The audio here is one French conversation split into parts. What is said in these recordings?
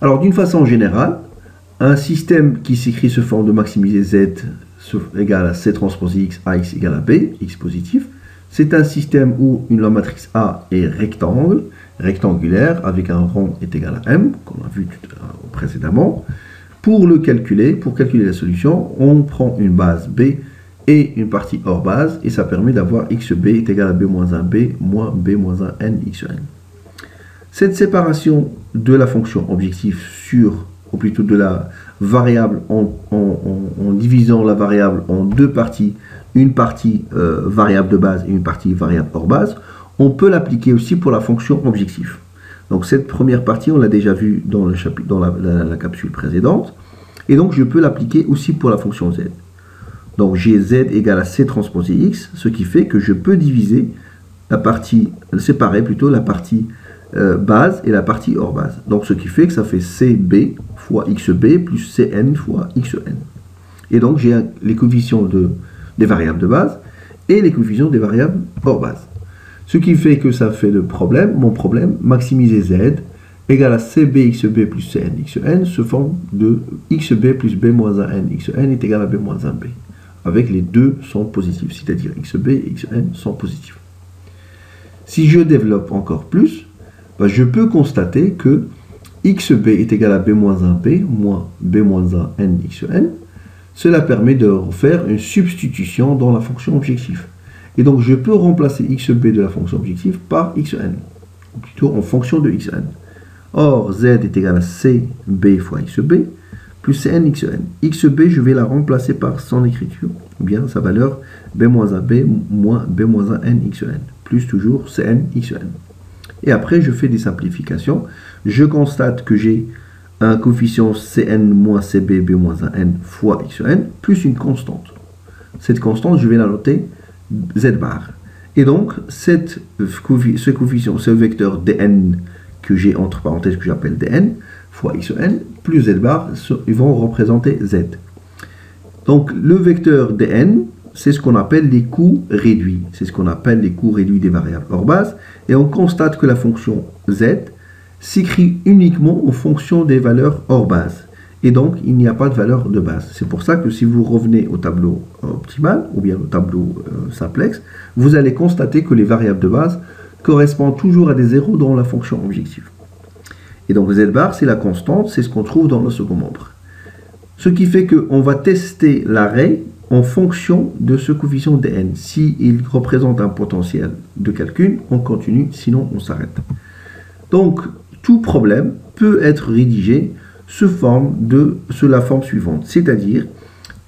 Alors, d'une façon générale, un système qui s'écrit sous forme de maximiser Z égale à C transpose X, AX égale à B, X positif, c'est un système où la matrice A est rectangulaire, avec un rond est égal à M, qu'on a vu précédemment. Pour calculer la solution, on prend une base B et une partie hors base, et ça permet d'avoir XB est égal à B moins 1B moins B moins 1 N XN. Cette séparation de la fonction objectif ou plutôt de la variable, en divisant la variable en deux parties, une partie variable de base et une partie variable hors base, on peut l'appliquer aussi pour la fonction objectif. Donc cette première partie, on l'a déjà vu dans la capsule précédente, et donc je peux l'appliquer aussi pour la fonction Z. Donc j'ai Z égale à C transposé X, ce qui fait que je peux diviser séparer plutôt la partie base et la partie hors base. Donc ce qui fait que ça fait CB fois XB plus CN fois XN. Et donc j'ai les coefficients des variables de base et les coefficients des variables hors base. Ce qui fait que ça fait mon problème, maximiser Z égale à CB XB plus CN XN se forme de XB plus B moins 1 N XN est égal à B moins 1 B. Avec les deux sont positifs, c'est-à-dire XB et XN sont positifs. Si je développe encore plus, je peux constater que XB est égal à B moins 1B moins B moins 1 N XN. Cela permet de faire une substitution dans la fonction objectif. Et donc je peux remplacer XB de la fonction objectif par XN, ou plutôt en fonction de XN. Or, Z est égal à CB fois XB plus CN XN. XB, je vais la remplacer par son écriture, ou bien sa valeur B-1B moins B-1N XN, plus toujours CN XN. Et après, je fais des simplifications. Je constate que j'ai un coefficient Cn moins Cb B-1N fois XN, plus une constante. Cette constante, je vais la noter Z bar. Et donc, ce coefficient, ce vecteur dn que j'ai entre parenthèses, que j'appelle dn, fois xn, plus z bar, ils vont représenter z. Donc, le vecteur dn, c'est ce qu'on appelle les coûts réduits. C'est ce qu'on appelle les coûts réduits des variables hors base. Et on constate que la fonction z s'écrit uniquement en fonction des valeurs hors base. Et donc, il n'y a pas de valeur de base. C'est pour ça que si vous revenez au tableau optimal, ou bien au tableau simplex, vous allez constater que les variables de base correspondent toujours à des zéros dans la fonction objective. Et donc, z bar, c'est la constante, c'est ce qu'on trouve dans le second membre. Ce qui fait qu'on va tester l'arrêt en fonction de ce coefficient dn. S'il représente un potentiel de calcul, on continue, sinon on s'arrête. Donc, tout problème peut être rédigé sous la forme suivante, c'est-à-dire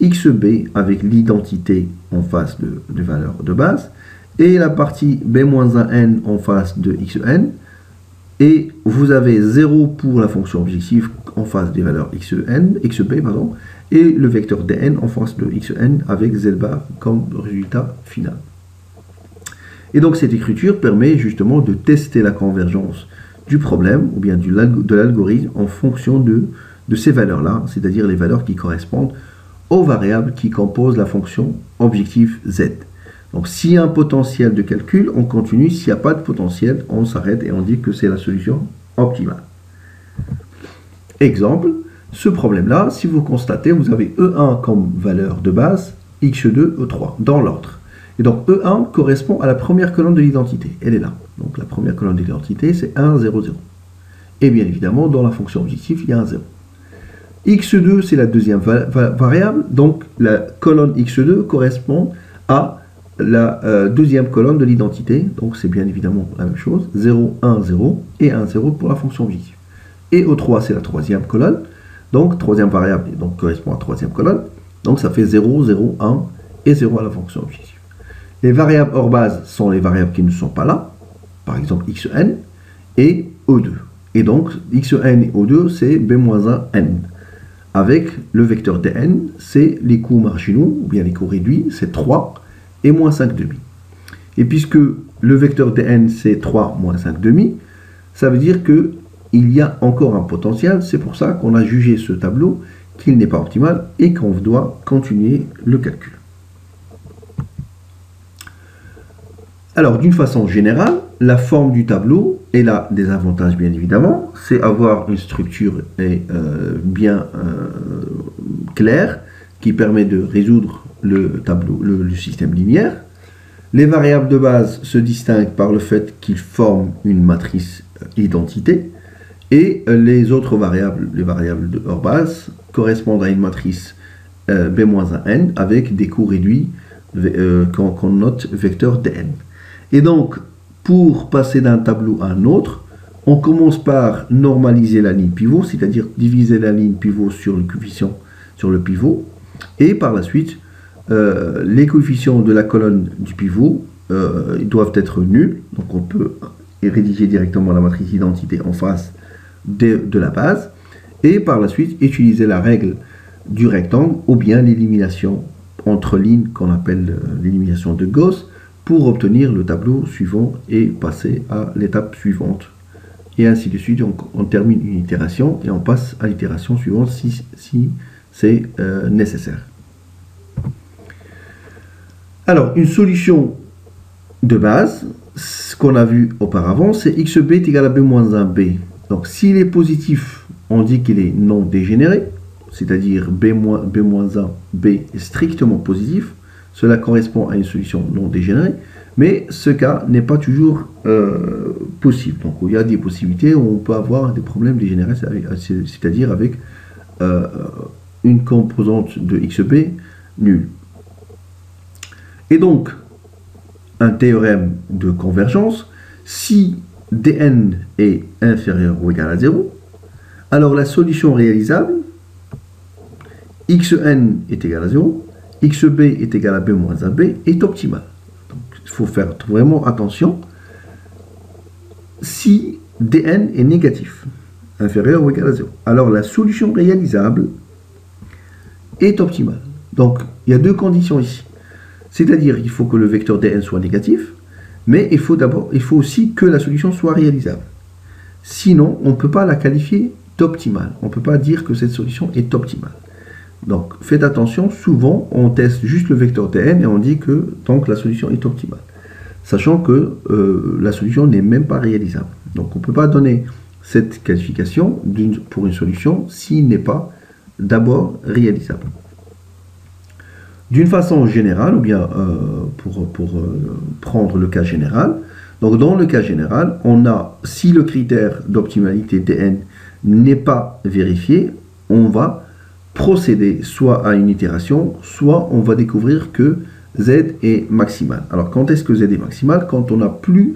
xb avec l'identité en face de valeur de base, et la partie b-1n en face de xn, et vous avez 0 pour la fonction objective en face des valeurs xb, et le vecteur dn en face de xn avec z bar comme résultat final. Et donc cette écriture permet justement de tester la convergence du problème, ou bien de l'algorithme, en fonction de ces valeurs-là, c'est-à-dire les valeurs qui correspondent aux variables qui composent la fonction objectif z. Donc s'il y a un potentiel de calcul, on continue. S'il n'y a pas de potentiel, on s'arrête et on dit que c'est la solution optimale. Exemple, ce problème-là, si vous constatez, vous avez E1 comme valeur de base, X2, E3, dans l'ordre. Et donc E1 correspond à la première colonne de l'identité. Elle est là. Donc la première colonne de l'identité, c'est 1, 0, 0. Et bien évidemment, dans la fonction objectif, il y a un 0. X2, c'est la deuxième variable. Donc la colonne X2 correspond à la deuxième colonne de l'identité. Donc c'est bien évidemment la même chose. 0, 1, 0 et 1, 0 pour la fonction objective. Et O3, c'est la troisième colonne. Donc troisième variable donc, correspond à la troisième colonne. Donc ça fait 0, 0, 1 et 0 à la fonction objective. Les variables hors base sont les variables qui ne sont pas là. Par exemple xn et O2. Et donc xn et O2, c'est b-1n. Avec le vecteur dn, c'est les coûts marginaux, ou bien les coûts réduits, c'est 3 et moins 5 demi. Et puisque le vecteur dn, c'est 3 moins 5 demi, ça veut dire qu'il y a encore un potentiel. C'est pour ça qu'on a jugé ce tableau qu'il n'est pas optimal et qu'on doit continuer le calcul. Alors, d'une façon générale, la forme du tableau, elle a des avantages bien évidemment, c'est avoir une structure bien claire qui permet de résoudre le tableau, le système linéaire. Les variables de base se distinguent par le fait qu'ils forment une matrice identité et les autres variables, les variables de hors base, correspondent à une matrice B-1n avec des coûts réduits qu'on note vecteur dn. Et donc, pour passer d'un tableau à un autre, on commence par normaliser la ligne pivot, c'est-à-dire diviser la ligne pivot sur le coefficient sur le pivot, et par la suite, les coefficients de la colonne du pivot doivent être nuls, donc on peut rédiger directement la matrice identité en face de la base, et par la suite utiliser la règle du rectangle ou bien l'élimination entre lignes qu'on appelle l'élimination de Gauss pour obtenir le tableau suivant et passer à l'étape suivante. Et ainsi de suite, on termine une itération et on passe à l'itération suivante si c'est nécessaire. Alors, une solution de base, ce qu'on a vu auparavant, c'est xb est égal à b-1b. Donc, s'il est positif, on dit qu'il est non dégénéré, c'est-à-dire b-1, b est strictement positif. Cela correspond à une solution non dégénérée, mais ce cas n'est pas toujours possible. Donc, il y a des possibilités où on peut avoir des problèmes dégénérés, c'est-à-dire avec une composante de xb nulle. Et donc, un théorème de convergence, si dn est inférieur ou égal à 0, alors la solution réalisable, xn est égal à 0, xb est égal à b-1b, est optimale. Donc, il faut faire vraiment attention si dn est négatif, inférieur ou égal à 0. Alors, la solution réalisable est optimale. Donc, il y a deux conditions ici. C'est-à-dire qu'il faut que le vecteur dn soit négatif, mais il faut aussi que la solution soit réalisable. Sinon, on ne peut pas la qualifier d'optimale. On ne peut pas dire que cette solution est optimale. Donc, faites attention, souvent, on teste juste le vecteur dn et on dit que donc, la solution est optimale. Sachant que la solution n'est même pas réalisable. Donc, on ne peut pas donner cette qualification pour une solution s'il n'est pas d'abord réalisable. D'une façon générale, ou bien pour prendre le cas général, donc dans le cas général, on a, si le critère d'optimalité dn n'est pas vérifié, on va procéder soit à une itération, soit on va découvrir que z est maximal. Alors quand est-ce que z est maximal? Quand on n'a plus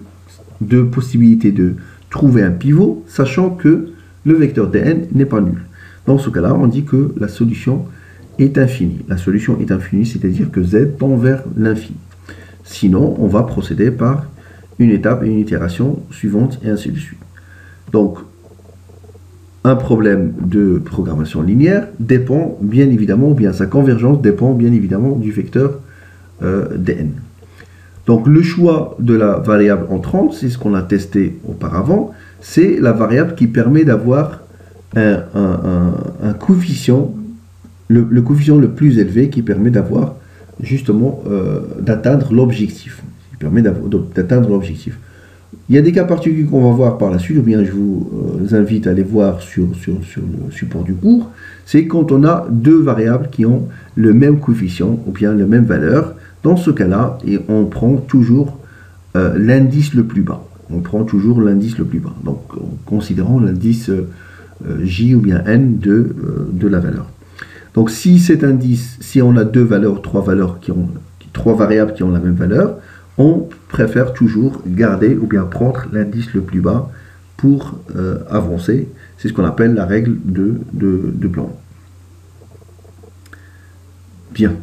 de possibilité de trouver un pivot, sachant que le vecteur dn n'est pas nul. Dans ce cas-là, on dit que la solution est infinie. La solution est infinie, c'est-à-dire que z tend vers l'infini. Sinon, on va procéder par une étape et une itération suivante, et ainsi de suite. Donc, un problème de programmation linéaire dépend bien évidemment, ou bien sa convergence dépend bien évidemment du vecteur dn. Donc, le choix de la variable entrante, c'est ce qu'on a testé auparavant, c'est la variable qui permet d'avoir un coefficient, le coefficient le plus élevé qui permet d'avoir justement d'atteindre l'objectif. Qui permet d'atteindre l'objectif. Il y a des cas particuliers qu'on va voir par la suite, ou bien je vous invite à les voir sur le support du cours. C'est quand on a deux variables qui ont le même coefficient, ou bien la même valeur. Dans ce cas-là, on prend toujours l'indice le plus bas. On prend toujours l'indice le plus bas. Donc, en considérant l'indice J ou bien N de la valeur. Donc, si cet indice, si on a trois variables qui ont la même valeur, on préfère toujours garder ou bien prendre l'indice le plus bas pour avancer. C'est ce qu'on appelle la règle de Blanc. Bien.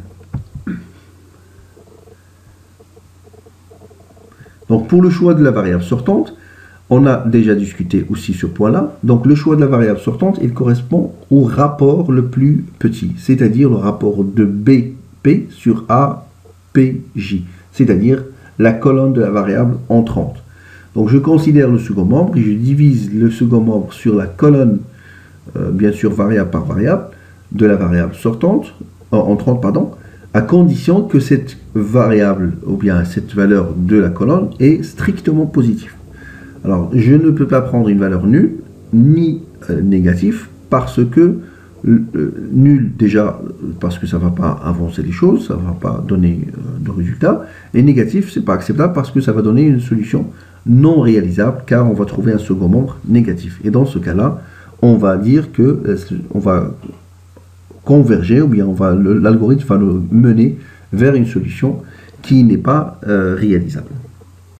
Donc, pour le choix de la variable sortante, on a déjà discuté aussi ce point-là. Donc, le choix de la variable sortante, il correspond au rapport le plus petit, c'est-à-dire le rapport de BP sur APJ, c'est-à-dire la colonne de la variable entrante. Donc, je considère le second membre et je divise le second membre sur la colonne, bien sûr variable par variable, de la variable sortante, entrante, pardon, à condition que cette variable, ou bien cette valeur de la colonne, est strictement positive. Alors, je ne peux pas prendre une valeur nulle, ni négative, parce que nul, déjà, parce que ça ne va pas avancer les choses, ça ne va pas donner de résultat, et négatif, c'est pas acceptable parce que ça va donner une solution non réalisable, car on va trouver un second membre négatif. Et dans ce cas-là, on va dire que on va converger, ou bien l'algorithme va nous mener vers une solution qui n'est pas réalisable.